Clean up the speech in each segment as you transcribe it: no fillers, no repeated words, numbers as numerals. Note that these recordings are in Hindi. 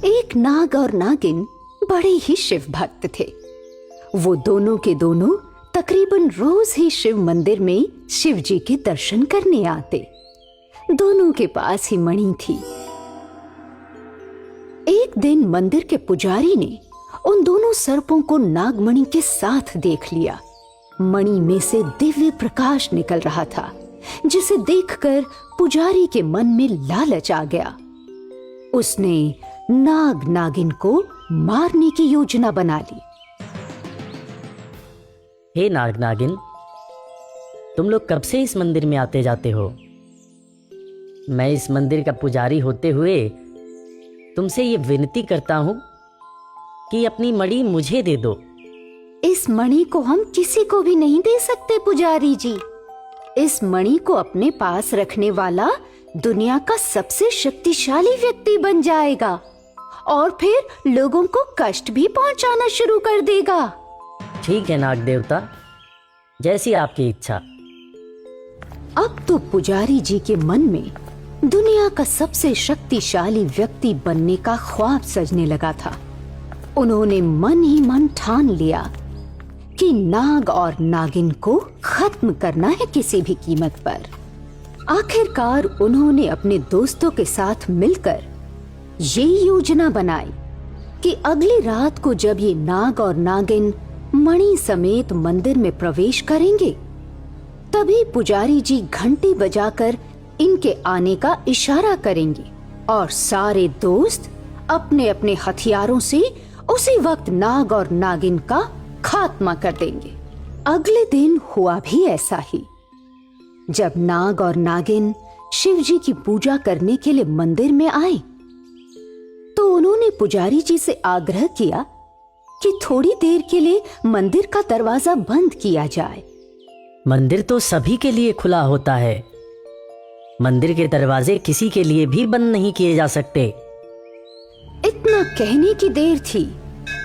एक नाग और नागिन बड़े ही शिव भक्त थे। वो दोनों के दोनों तकरीबन रोज ही शिव मंदिर में शिव जी के दर्शन करने आते। दोनों के पास ही मणि थी। एक दिन मंदिर के पुजारी ने उन दोनों सर्पों को नागमणि के साथ देख लिया। मणि में से दिव्य प्रकाश निकल रहा था, जिसे देखकर पुजारी के मन में लालच आ गया। उसने नाग नागिन को मारने की योजना बना ली। हे नाग नागिन, तुम लोग कब से इस मंदिर में आते जाते हो? मैं इस मंदिर का पुजारी होते हुए तुमसे ये विनती करता हूँ कि अपनी मणि मुझे दे दो। इस मणि को हम किसी को भी नहीं दे सकते पुजारी जी। इस मणि को अपने पास रखने वाला दुनिया का सबसे शक्तिशाली व्यक्ति बन जाएगा और फिर लोगों को कष्ट भी पहुंचाना शुरू कर देगा। ठीक है नाग देवता, जैसी आपकी इच्छा। अब तो पुजारी जी के मन में दुनिया का सबसे शक्तिशाली व्यक्ति बनने का ख्वाब सजने लगा था। उन्होंने मन ही मन ठान लिया कि नाग और नागिन को खत्म करना है किसी भी कीमत पर। आखिरकार उन्होंने अपने दोस्तों के साथ मिलकर ये योजना बनाई कि अगली रात को जब ये नाग और नागिन मणि समेत मंदिर में प्रवेश करेंगे, तभी पुजारी जी घंटी बजाकर इनके आने का इशारा करेंगे और सारे दोस्त अपने अपने हथियारों से उसी वक्त नाग और नागिन का खात्मा कर देंगे। अगले दिन हुआ भी ऐसा ही। जब नाग और नागिन शिव जी की पूजा करने के लिए मंदिर में आए, तो उन्होंने पुजारी जी से आग्रह किया कि थोड़ी देर के लिए मंदिर का दरवाजा बंद किया जाए। मंदिर तो सभी के लिए खुला होता है। मंदिर के दरवाजे किसी के लिए भी बंद नहीं किए जा सकते। इतना कहने की देर थी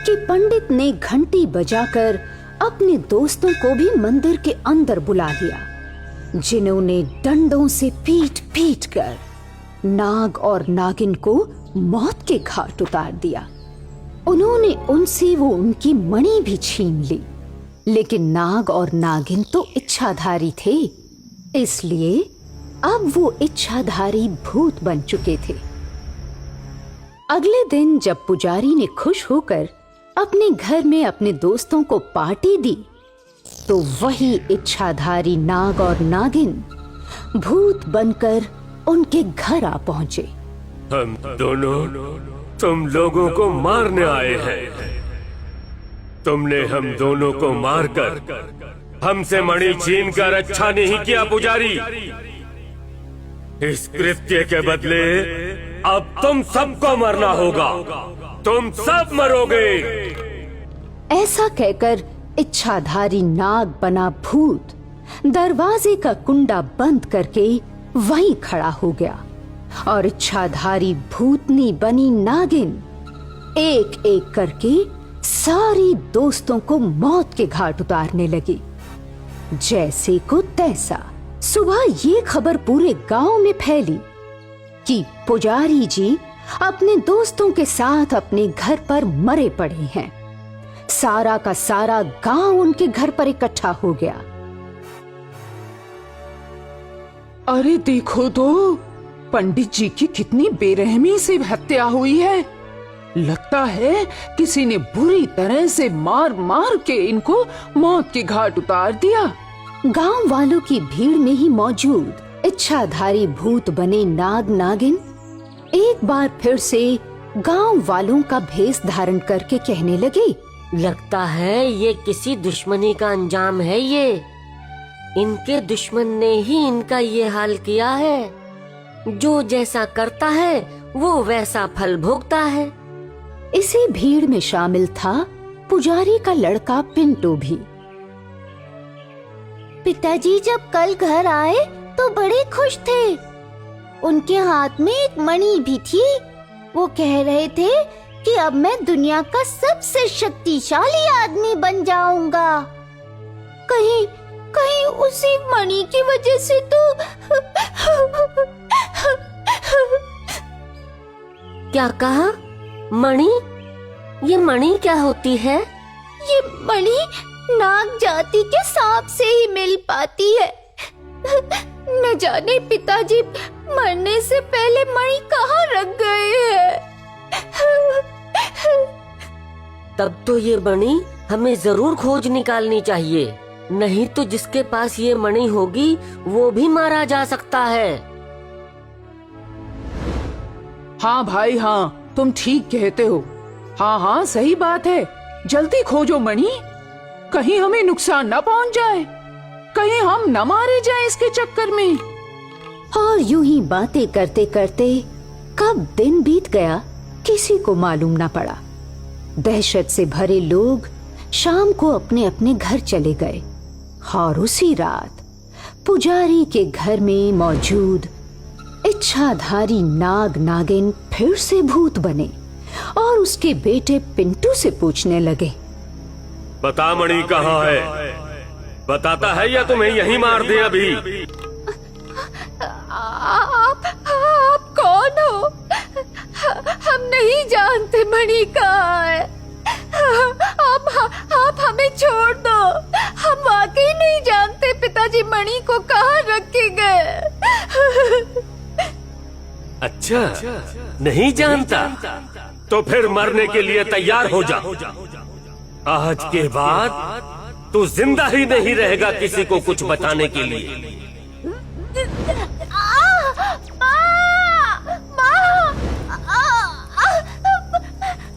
कि पंडित ने घंटी बजाकर अपने दोस्तों को भी मंदिर के अंदर बुला लिया, जिन्होंने डंडों से पीट पीट कर नाग और नागिन को मौत के घाट उतार दिया। उन्होंने उनसे वो उनकी मणि भी छीन ली, लेकिन नाग और नागिन तो इच्छाधारी थे, इसलिए अब वो इच्छाधारी भूत बन चुके थे। अगले दिन जब पुजारी ने खुश होकर अपने घर में अपने दोस्तों को पार्टी दी, तो वही इच्छाधारी नाग और नागिन भूत बनकर उनके घर आ पहुंचे। हम दोनों तुम लोगों को मारने आए हैं। तुमने हम दोनों को मारकर हमसे मणि छीन कर अच्छा नहीं किया पुजारी। इस कृत्य के बदले अब तुम सबको मरना होगा। तुम सब मरोगे। ऐसा कहकर इच्छाधारी नाग बना भूत दरवाजे का कुंडा बंद करके वहीं खड़ा हो गया और इच्छाधारी भूतनी बनी नागिन एक एक करके सारी दोस्तों को मौत के घाट उतारने लगी। जैसे को तैसा सुबह ये खबर पूरे गांव में फैली कि पुजारी जी अपने दोस्तों के साथ अपने घर पर मरे पड़े हैं। सारा का सारा गांव उनके घर पर इकट्ठा हो गया। अरे देखो तो, पंडित जी की कितनी बेरहमी से हत्या हुई है। लगता है किसी ने बुरी तरह से मार मार के इनको मौत के घाट उतार दिया। गांव वालों की भीड़ में ही मौजूद इच्छाधारी भूत बने नाग नागिन एक बार फिर से गांव वालों का भेष धारण करके कहने लगे, लगता है ये किसी दुश्मनी का अंजाम है। ये इनके दुश्मन ने ही इनका ये हाल किया है। जो जैसा करता है वो वैसा फल भोगता है। इसी भीड़ में शामिल था पुजारी का लड़का पिंटू भी। पिताजी जब कल घर आए तो बड़े खुश थे। उनके हाथ में एक मणि भी थी। वो कह रहे थे कि अब मैं दुनिया का सबसे शक्तिशाली आदमी बन जाऊंगा। कहीं कहीं उसी मणि की वजह से तो क्या कहा? मणि? ये मणि क्या होती है? ये मणि नाग जाति के सांप से ही मिल पाती है। न जाने पिताजी मरने से पहले मणि कहाँ रख गए हैं। तब तो ये मणि हमें जरूर खोज निकालनी चाहिए, नहीं तो जिसके पास ये मणि होगी वो भी मारा जा सकता है। हाँ भाई हाँ, तुम ठीक कहते हो। हाँ हाँ सही बात है, जल्दी खोजो मणि, कहीं हमें नुकसान न पहुंच जाए, कहीं हम न मारे जाए इसके चक्कर में। और यूं ही बातें करते करते कब दिन बीत गया किसी को मालूम न पड़ा। दहशत से भरे लोग शाम को अपने अपने घर चले गए और उसी रात पुजारी के घर में मौजूद इच्छाधारी नाग नागिन फिर से भूत बने और उसके बेटे पिंटू से पूछने लगे, बता मणि कहाँ है? बताता है या तुम्हें यहीं मार दे अभी? आप कौन हो? हम नहीं जानते मणि कहाँ है। आप हमें छोड़ दो, हम वाकई नहीं जानते पिताजी मणि को कहाँ रखे गए। अच्छा, नहीं जानता? तो फिर मरने के लिए तैयार हो जा। आज के बाद तू जिंदा ही नहीं रहेगा किसी को कुछ बताने के लिए।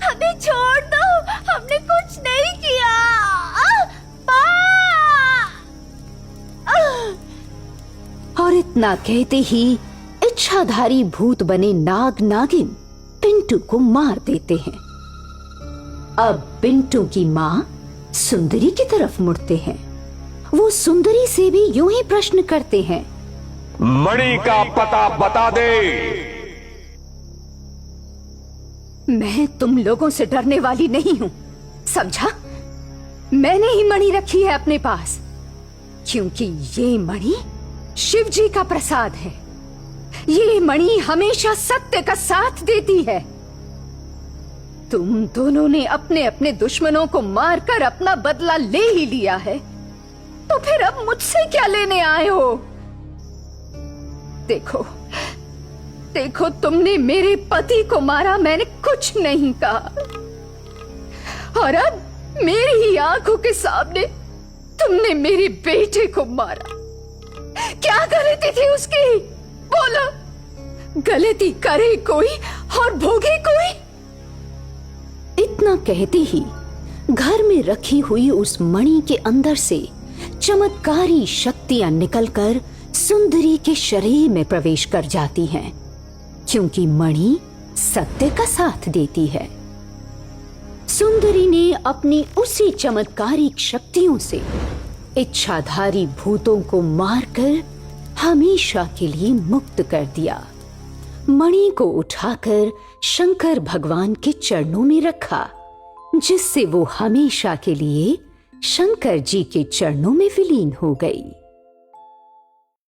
हमें छोड़ दो, हमने कुछ नहीं किया। और इतना कहते ही इच्छाधारी भूत बने नाग नागिन पिंटू को मार देते हैं। अब पिंटू की माँ सुंदरी की तरफ मुड़ते हैं। वो सुंदरी से भी यूं ही प्रश्न करते हैं, मणि का पता बता दे। मैं तुम लोगों से डरने वाली नहीं हूं, समझा? मैंने ही मणि रखी है अपने पास, क्योंकि ये मणि शिव जी का प्रसाद है। ये मणि हमेशा सत्य का साथ देती है। तुम दोनों ने अपने अपने दुश्मनों को मारकर अपना बदला ले ही लिया है, तो फिर अब मुझसे क्या लेने आए हो? देखो देखो, तुमने मेरे पति को मारा, मैंने कुछ नहीं कहा, और अब मेरी ही आंखों के सामने तुमने मेरे बेटे को मारा। क्या गलती थी उसकी? बोलो, गलती करे कोई और भोगे कोई? इतना कहते ही घर में रखी हुई उस मणि के अंदर से चमत्कारी शक्तियां निकलकर सुंदरी के शरीर में प्रवेश कर जाती हैं, क्योंकि मणि सत्य का साथ देती है। सुंदरी ने अपनी उसी चमत्कारी शक्तियों से इच्छाधारी भूतों को मारकर हमेशा के लिए मुक्त कर दिया। मणि को उठाकर शंकर भगवान के चरणों में रखा, जिससे वो हमेशा के लिए शंकर जी के चरणों में विलीन हो गई।